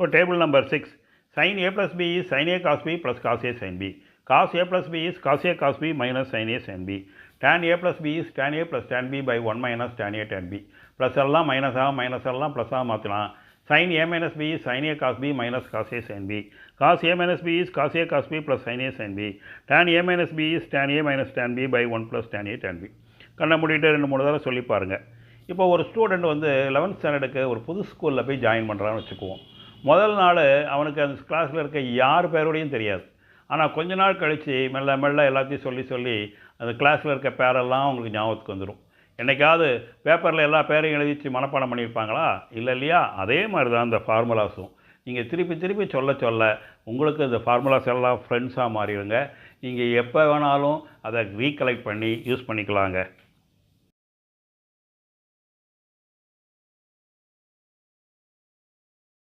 Table number 6. Sin A plus B is sin A cos B plus cos A sin B. Cos A plus B is cos A cos B minus sin A sin B. Tan A plus B is tan A plus tan B by 1 minus tan A tan B. Plus எல்லாம் minus எல்லாம் ப்ளஸ்ஸாக மாற்றலாம். Sin A minus B is sin A cos B minus cos A sin B. Cos A minus B is cos A cos B plus sin A sin B. Tan A minus B is tan A minus tan B by 1 plus tan A tan B. கண்ணை மூடிட்டு 2-3 தடவை சொல்லி பாருங்கள். இப்போ ஒரு student வந்து 11th ஸ்டாண்டர்டுக்கு ஒரு புது ஸ்கூலில் போய் ஜாயின் பண்ணுறான்னு வச்சுக்குவோம். முதல் நாள் அவனுக்கு அந்த கிளாஸில் இருக்க யார் பேரோடையும் தெரியாது. ஆனால் கொஞ்ச நாள் கழித்து மெல்ல மெல்ல எல்லாத்தையும் சொல்லி அந்த கிளாஸில் இருக்க பேரெல்லாம் அவங்களுக்கு ஞாபகத்துக்கு வந்துடும். என்றைக்காவது பேப்பரில் எல்லா பேரையும் எழுதிச்சு மனப்பாடம் பண்ணியிருப்பாங்களா? இல்லை இல்லையா? அதே மாதிரி தான் இந்த ஃபார்முலாஸும். நீங்கள் திருப்பி சொல்ல உங்களுக்கு இந்த ஃபார்முலாஸ் எல்லாம் ஃப்ரெண்ட்ஸாக மாறிடுங்க. நீங்கள் எப்போ வேணாலும் அதை ரீகலெக்ட் பண்ணி யூஸ் பண்ணிக்கலாங்க.